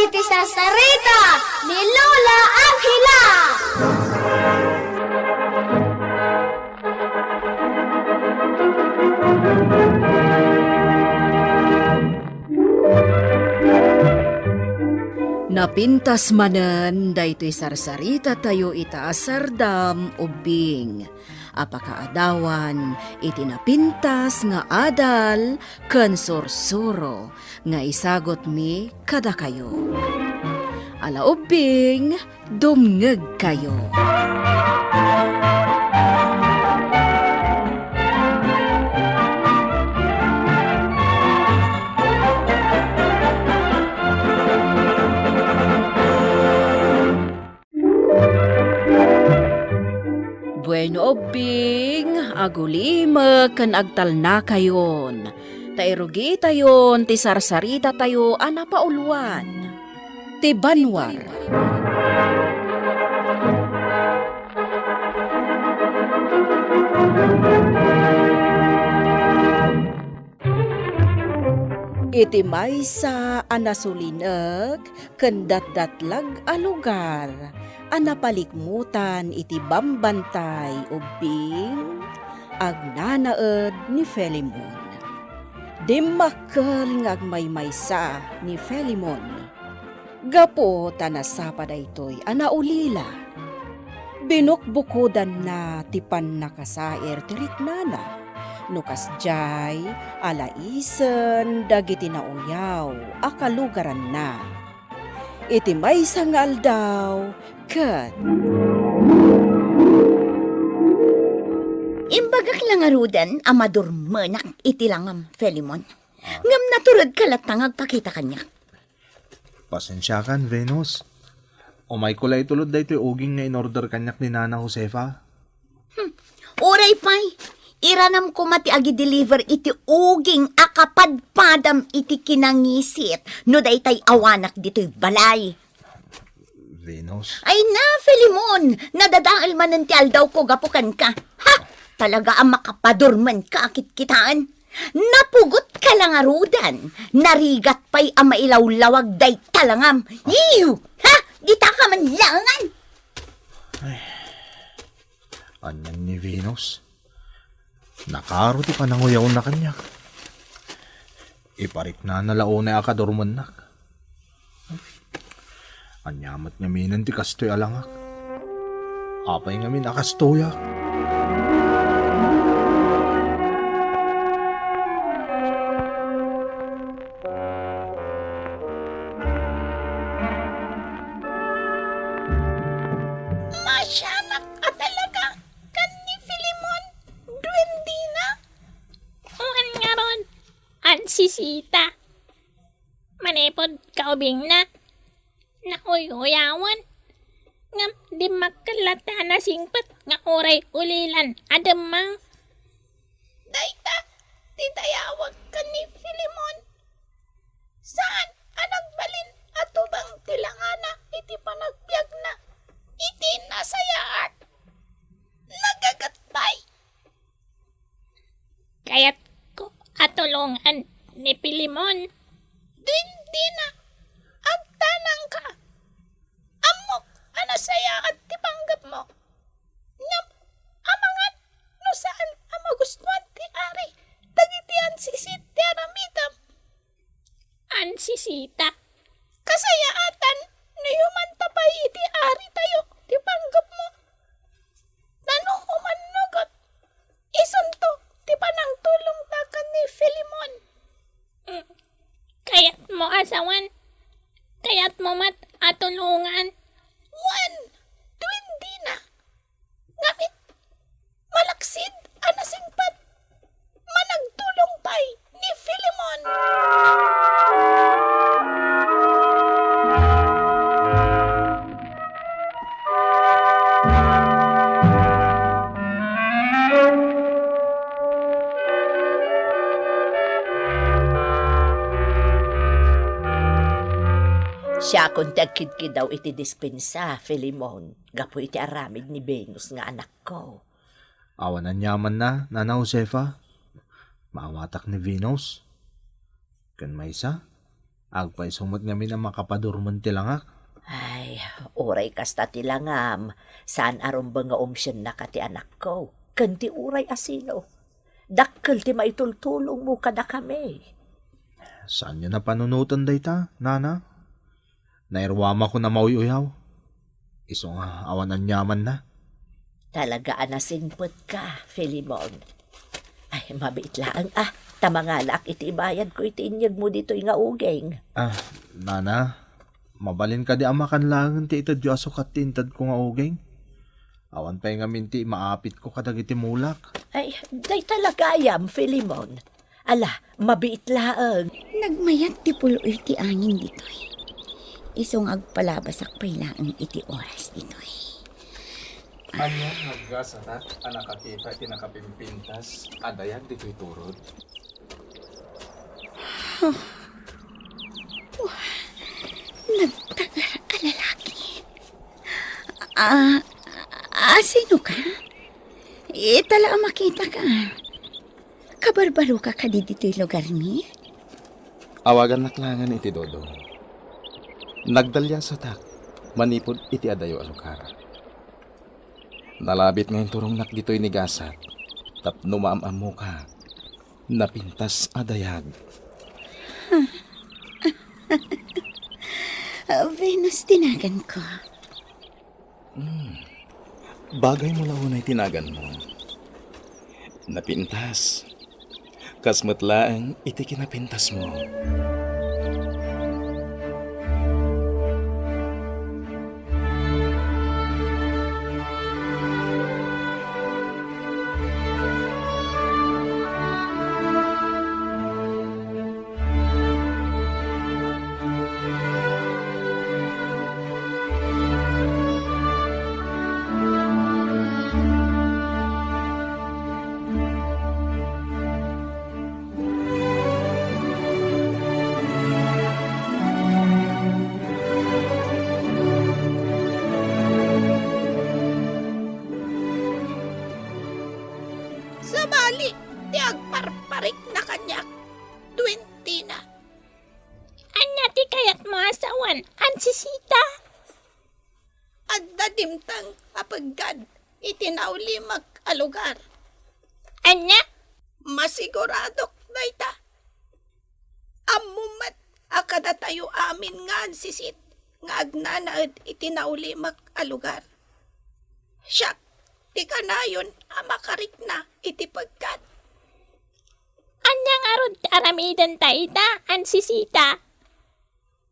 iti sarsarita ni Lola Angela. Napintas manen daytoy sarsarita tayo ita sardam ubing. Apakaadawan iti napintas nga adal ken sursuro nga isagot mi kada kayo. Ala ubing dumngeg kayo. Bueno obing, agulima kan agtal na kayon. Tairugi tayon, ti sarsarita tayo anapauluan. Ti banwar. Iti maysa anasulinag, kendat-datlag a lugar. Anapalikmutan iti bambantay ubing agnanaed ni Felimon. Dimmakkel ng agmaymaysa ni Felimon. Gapo tanasapa daytoy anaulila. Binukbukudan na tipan nakasair tiriknana. Nukas jay alaisen dagiti nauyaw akalugaran na. Iti maysa nga aldaw ket imbagak lang arudan amadurmenak iti langam Felimon. Ngam naturod kalatang agpakita kanya. Pasensya kan, Venus. Umay ko lay tulod dahito uging nga in-order kanyak ni Nana Josefa. Oray pay, iranam ko mati agi deliver iti uging akapadpadam iti kinangisit no daytay awanak dito'y balay. Venus? Ay na, Felimon, nadadaal man ti aldaw ko gapukan ka. Ha? Talaga ang makapadurman ka akit-kitaan. Napugot ka lang arudan. Narigat pa'y ang mailawlawag day talangam. Iyo! Ha? Dita ka man langan. Anyan ni Venus? Nakaruti pa nanguyaw na kanya. Iparik na nalaunay akadurman nak. Anyamat nga minan ti kastoy alangak. Apay nga min akastoyak. Masyanak at talaga kan ni Filimon. Duwendi na. Uwan nga ron, an sisita. Manipod kaubing na. Nauyawan. Nga di magkalata na singpat nga oray ulilan adamang. Dayta, titayawag ka ni Filimon. Saan anang balin at tubang tilangana iti panagbiag na iti nasayaat. Nagagatpay. Kaya't ko atulungan ni Pilimon. Di na. Agtanang ka. Amok anasayaat ti panggap mo. Ngam, amangan no saan ang magustuhan ti ari. Dagitian sisit ti aramidam. An sisita. Kasayaatan ni human tapay iti ari tayo ti panggap mo. Nano human nugot. Isunto ti panang tulong takan ni Filimon. Kaya't mo asawan. Kaya't mo mat atulungan. Juan, duwendi na. Ngamit, malaksid anasingpat. Managtulong pay ni Filimon. Siya kung tagkid daw iti dispensa, Filimon. Gapo iti aramid ni Venus nga anak ko. Awanan yaman na, Nana Josefa. Maawatak ni Venus. Kan maysa, Agpay sumot nga na makapadurman tilangak. Ay, uray kasta tilangam. Saan aron ba nga umsyon na kati anak ko? Kanti uray asino. Dakkel ti maitultulong mo kada kami. Saan nyo na panunutan dayta, nana? Nairwama ko na mauyaw. Iso nga awan ang yaman na. Talaga anasingpot ka, Filimon. Ay, mabait lang Tamangalak iti bayad ko iti inyag mo dito nga ugeng. Nana, mabalin ka di amakan lang ti itadyo asukat tintad ko nga ugeng. Awan pa nga minti maapit ko kadag iti mulak. Ay, day talaga yam, Filimon. Ala, mabait lang. Nagmayat ti puloy ti angin ditoy. Isong agpalabasak pay lang iti oras ditoy. Anya naggasatat anak kakita tinakapimpintas adayag dito'y turod. Nagtagar a lalaki. Sino ka? Itala makita ka. Kabarbaro ka di dito'y lugar ni? Awagan naklangan iti Dodong. Nagdalya sa tak, manipod iti adayo alukara. Nalabit ngayon turong nak dito'y nigasat, tapno maamamo ka, napintas adayag. Venus, tinagan ko. Bagay mo launay tinagan mo. Napintas. Kasmatlaang iti kinapintas mo. Sabali, ti agparparik na kanyak. 20 na. Anya ti kayat mo asawan, ansisita. Adda dimtang apagad itinauli mag-alugar. Anya? Masiguradok dayta. Amumat akada tayo amin nga sisit nga agnanaad itinauli mag-alugar. Siya, ti kanayon amakarik na iti pagkat. Anya nga rod aramidan taita, ansisita.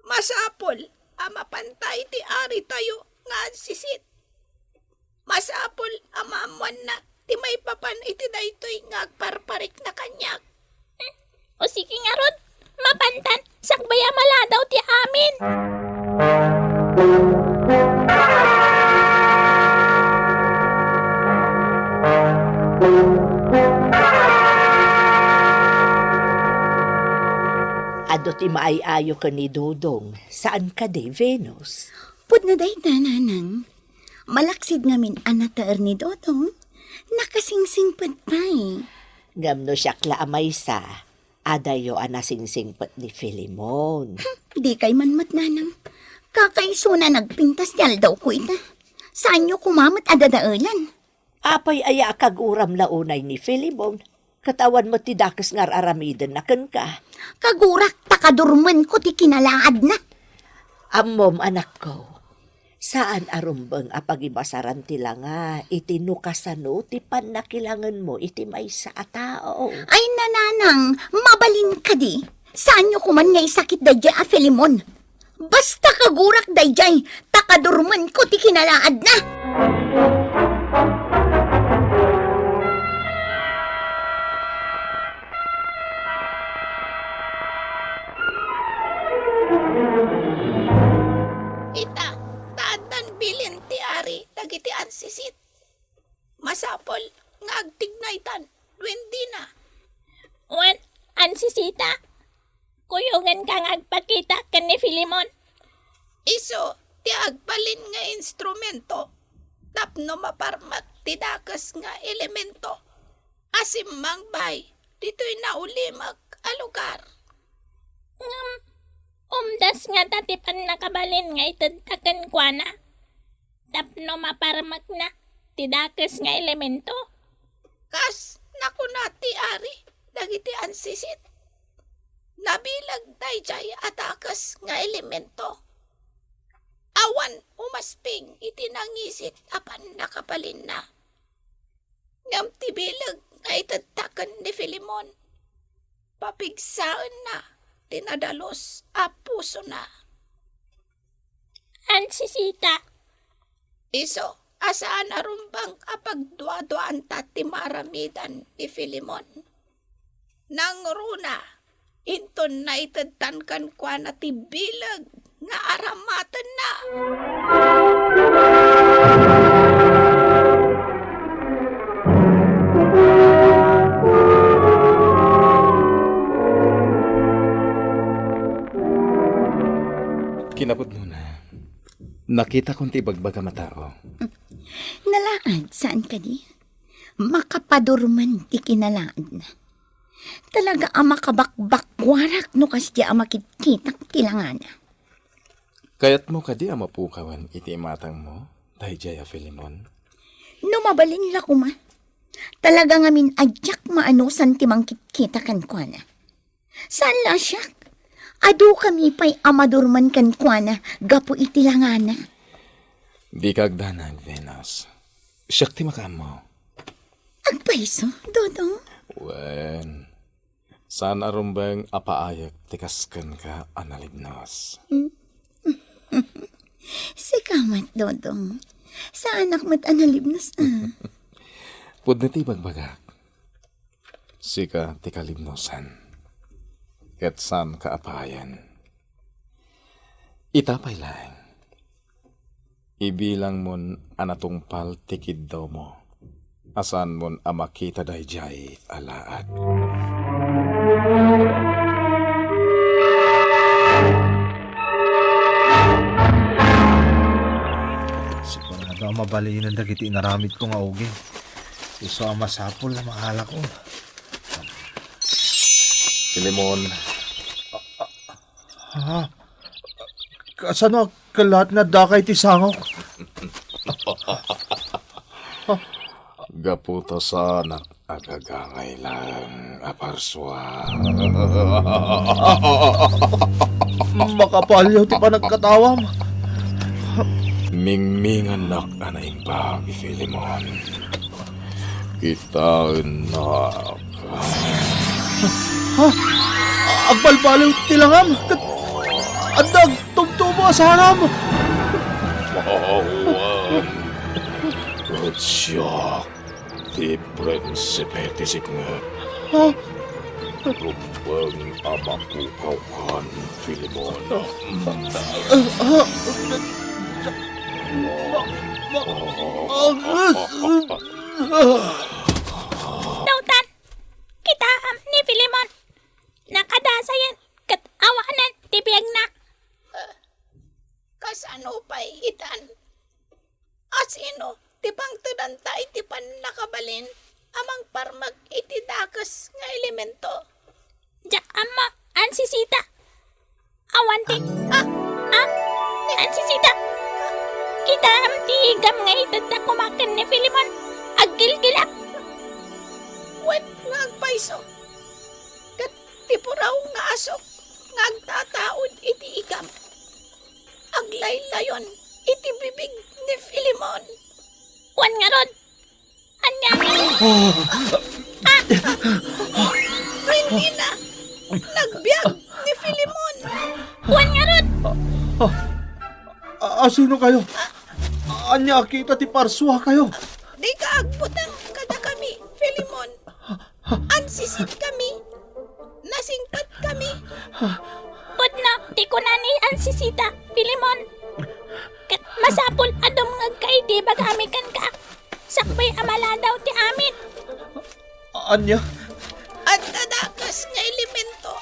Masapol amapantay ti ari tayo nga sisit. Masapol amamuan na ti may papan iti daytoy nga agparparik na kanyak. O sige nga rod, mapantan, sakbaya maladaw ti amin. Ado ti maayayo ka ni Dodong. Saan ka di, Venus? Pud na day nanang. Malaksid ngamin anataer ni Dodong. Nakasingsingpad pa'y. Ngamno siya klaamay sa. Adayo anasingsingpat ni Filimon. Di kay manmat nanang. Kakaiso na nagpintas tiyal daw ko ita. Saan nyo kumamat adadaalan? Apay aya kaguram launay ni Filimon. Katawan mo ti dakas ngar aramidan na ken ka. Kagurak takadurman ko ti kinalaad na. Ammom anak ko. Saan arumbang apagibasaran ti langa iti nukasano ti panakilangan mo iti maysa a tao. Ay nananang, mabalin ka di. Saan nyo kuman ngay sakit dayjay a Filimon? Basta kagurak dayjay, takadurman ko ti kinalaad na. Ita, taadan bilin ti ari dagiti ansisit. Masapol nga agtignaytan, 20 na. Wan, ansisita. Kuyungan kang agpakita ka ni Filimon. Iso, ti agbalin nga instrumento. Tapno maparmat ti dakas nga elemento. Asim mang bay, dito'y nauli mag-alugar. Umdas nga tatipan nakabalin nga itagtakan kwa na. Tapno maparmak na. Tidakas nga elemento. Kas, naku na ti ari, dagiti ansisit. Nabilag dayjay atakas nga elemento. Awan umasping itinangisit apan nakapalin na. Ngam tibilag nga itatakan ni Filimon. Papigsaan na, tinadalos a puso na. Ansisita. Iso, asaan arumbang apagdua-duaan ti maramidan ni Filimon. Nang runa, inton na itadtankan kwa na tibilag nga aramatan na. Kinapod na. Nakita kong ti bagbaga matao. Nalaad, saan ka di? Makapadurman ti kinalaad na. Talaga ang makabakbakwarak no kasya ang makikitak tilangana. Kayat mo kadi ang mapukawan iti matang mo, dayjay a Filimon. Numabalin la kuma. Talaga ngamin adyak maano san timang kita kan kwa na. Saan la siya? Adu kami pa'y amadurman kan kwa na gapo itilangana. Di kagdanag, Venus. Siyak ti makam mo. Agpaiso, Dodong. Wen, saan arumbang apaayak tikaskan ka analibnos. Sikamat, Dodong. Sa anak mat analibnos na. Pudno ti bagbagak. Sika ti kalibnosan. Ket saan kaapayan. Itapay lang. Ibilang mon anatungpal tikid daw mo. Asan mon amakita dayjay alaad. Sigurado ang mabalinan dagiti inaramid ko nga uging. Iso ang masapol na mahala ko. Filimon, Ha? Kasano kalat na dakay ti sangok? gaputo sa anak agagangay lang aparswa. Makapalyaw ti panagkatawam. Mingmingan nak anaing bagi Filimon. Kita enak. Agbalbaliw tilangam. Andag tumtubo asanam. Mawan. Kutsyak. Di prinsipe tisikngat. Ha? Rumbang amapukaw kan Filimon. Dautan. Kita ni Filimon. Nakadasayan. Kat awanan. Tibiyag na. Kasano pa'y itan? Asino, tipang tudantay tipan nakabalin, amang parmag itidakas nga elemento. Jak ama. Ansisita. Awanti. Ansisita. Kita am tigam nga itad kumakan ni Filimon. Agil-gilap. Wet nga agpaiso. Kat tipuraw nga asok, nga agtataod iti igam. Aglaylayon iti bibig ni Filimon. Wan nga ron. Anya. Hindi na, nagbiag ni Filimon. Wan nga ron. Asino kayo? Anya kita ti parswa kayo. Di ka agbutang kada kami, Filimon. Ansisit kami. Nasingpat kami. Putno, di ko na ni Ansisita, Filimon. Kat masapol adom ngagkaiti bagamikan ka. Sakbay amala daw ti amin. Anya? At tadakas nga elemento.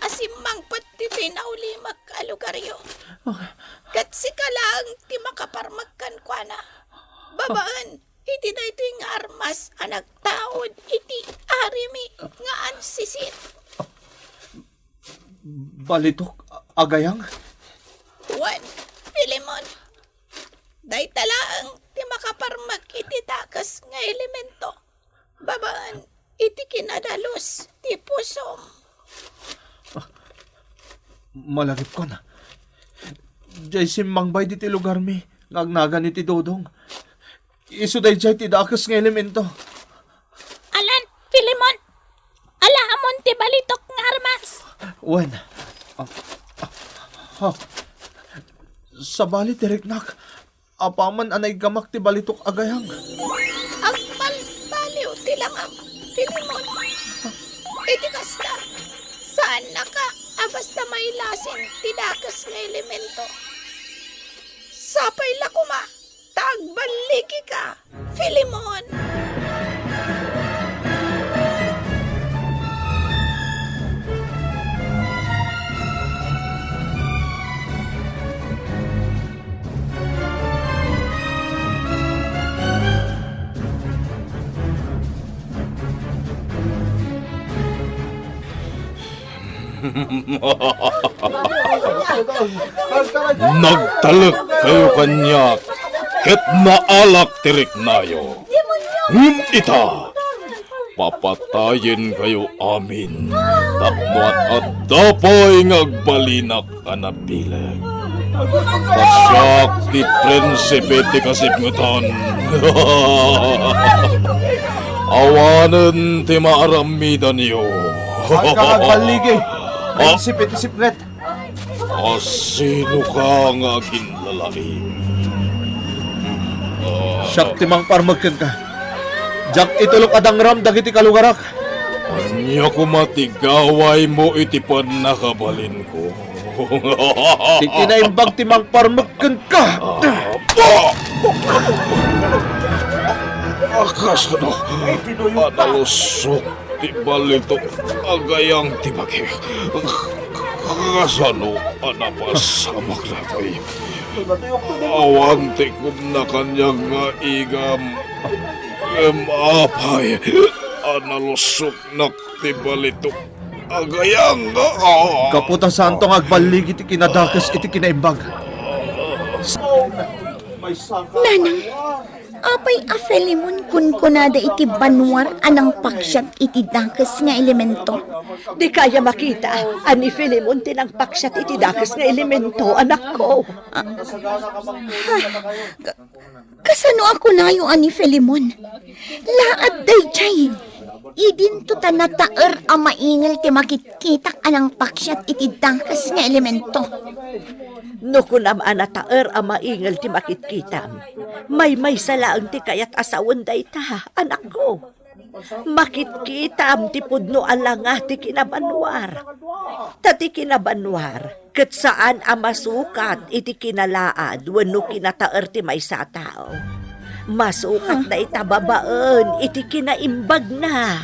Asimang pati tinauli magkalugaryo. Kat si kalang ti makaparmagkan kwa na. Babaan, iti na ito yung armas anak taon iti arimi nga ansisit. Balitok, agayang? Juan, Filimon. Day talaang ti makaparmak iti takas nga elemento. Babaan, iti kinadalos, ti pusom. Malagip ko na. Diyay simbang bay di ti lugar mi, ngagnagan iti dodong. Isu day jay ti dakas nga elemento. Alan, Filimon. Ala amon ti balitok nga armas. Wen, sa bali ti riknak, apaman anay gamak ti balitok agayang. Ang baliw ti langam, Filimon. Iti kasta, saan naka abasta may lasin ti dakas nga elemento. Sapay la kuma, tagbaliki ka, Filimon. Nagtalak kayo kanyak, ket naalak tirik nayo. Ita, papatayin kayo amin, tapmat at dapay ngagbalinak anapilag. Pasyak ti prinsipe ti kasipngutan. Awanan ti maaramidan niyo. Ang baligi, prinsip iti siplet. Sino ka nga ginlalaki? Siyak timang parmagkan ka. Jak itulok adang ram dagiti kalugarak. Anya ko matigaway mo iti panakabalin ko. Di kinaimbag timang parmagkan ka. Akas ano, analusok ti balito agayang tibagi. Kasano anapasamak na to'y. Awante kum na kanyang nga igam. Apay, analusok na ti balito agayang. Kaputa santong agbaligi iti kinadakas iti kinaimbag. Nanang, apay a Filimon kun kunada iti banwar anang paksyat iti dakas nga elemento. Di kaya makita, ani Filimon tinang paksyat iti dakas nga elemento, anak ko. Kasano ako na yung ani Filimon? Laat day chay. Idin to tanataer a maingal ti makitkitak anang paksyat iti dakas nga elemento. Nukunam anataer a maingal ti makitkitam. May salaang ti kayat asawan day ta, anak ko. Makitkitam ti pudno alanga ti kinabanwar. Tati kinabanwar, ket saan a masukat iti kinalaad wenno kinataer ti maysa a tao. Masukat na itababaan iti kinaimbag na.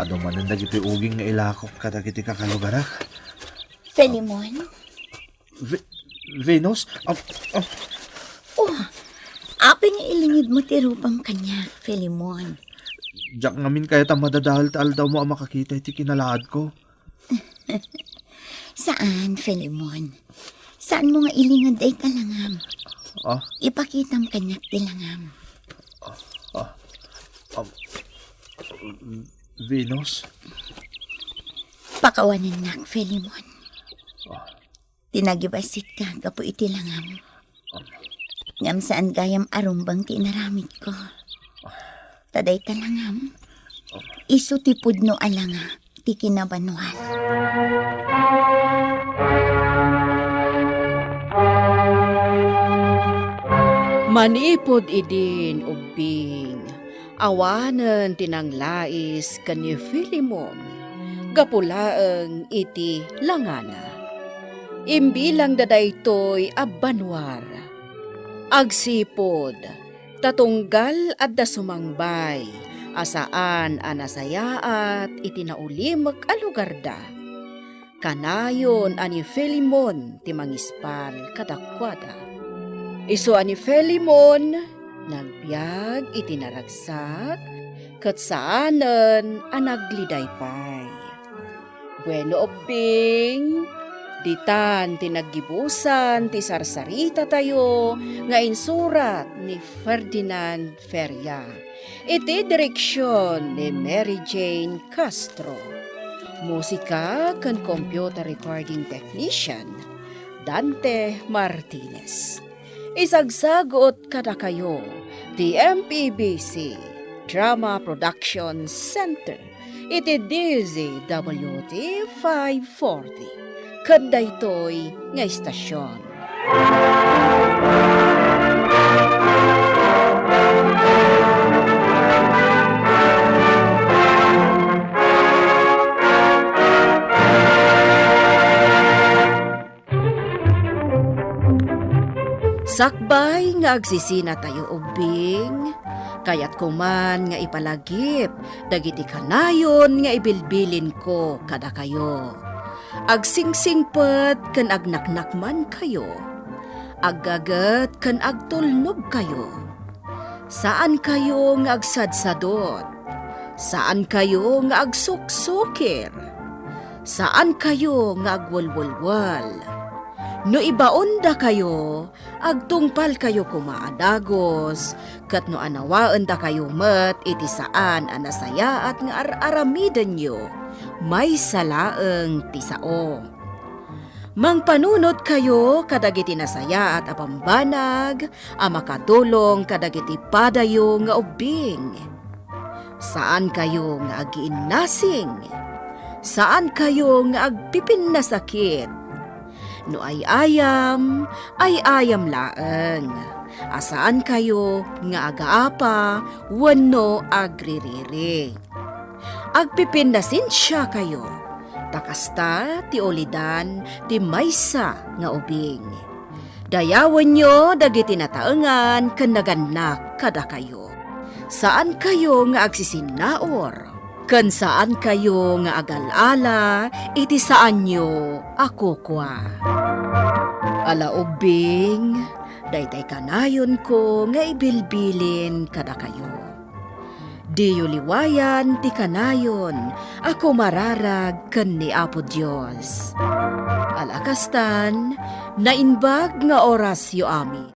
Ano man ang dagiti uging nga ilakok ka dagiti kakalugarak. Filimon? Venus? Oh, apay nga ilingid mo ti rupang kanya, Filimon. Jak ngamin kaya ta madadahal ta aldaw mo ang makakita iti kinalaad ko. Saan, Filimon? Saan mo nga ilingad ay talangam? Ipakitam kanyak tilangam. Venus? Pakawanan nak, Filimon. Tinagibasit ka, kapo itilangam. Ngam saan gayam arumbang tinaramit ko. Taday talangam. Isu ti pudno alanga, ti kinabanuan. Manipod idin ubing, awanen tinanglais kanyo Filimon, gapulaeng iti langana. Imbilang dadaytoy abanwar, Agsipod, tatunggal at da sumangbay, asaan anasaya at itinaulimag a lugar da. Kanayon ani Filimon ti mangispal kadakwada. Isu ani Filimon, nagbiag itinaragsak, kat saanen anaglidaypay. Bueno obing, ditan tinaggibusan ti sarsarita tayo nga insurat ni Ferdinand Feria. Iti direksyon ni Mary Jane Castro. Musika kan computer recording technician Dante Martinez. Isagsagot kada kayo ti MPBC Drama Production Center. Iti DZWT 540. Kada ito'y nga istasyon. Sakbay nga agsisina tayo ubing, kayat kuman nga ipalagip, dagiti kanayon nga ibilbilin ko kada kayo. Agsingsingpet kan agnaknakman kayo, aggagat kan agtulnog kayo. Saan kayo nga agsadsadot? Saan kayo nga agsuksukir? Saan kayo nga agwalwalwal? No ibaon da kayo, agtungpal kayo kumaadagos, kat no anawaan da kayo met iti saan anasaya at nga aramidan nyo, may salaeng tisao. Mangpanunot kayo kadagiti nasaya at apambanag, makatulong kadagiti padayo nga ubing. Saan kayo nga agiinnasing? Saan kayo nga agpipin na sakit? No ay ayam laeng. Asaan kayo nga agaapa, wano agririri. Agpipindasin siya kayo. Takasta ti olidan ti maysa nga ubing. Dayawan nyo dagiti nataengan ken naganak kada kayo. Saan kayo nga agsisinaor? Ken saan kayo nga agalala, iti saan nyo ako kwa. Ala ubing, daytay kanayon ko nga ibilbilin kada kayo. Diyo liwayan ti kanayon, ako mararag ken ni Apo Dios. Alakastan, nainbag nga oras yo amin.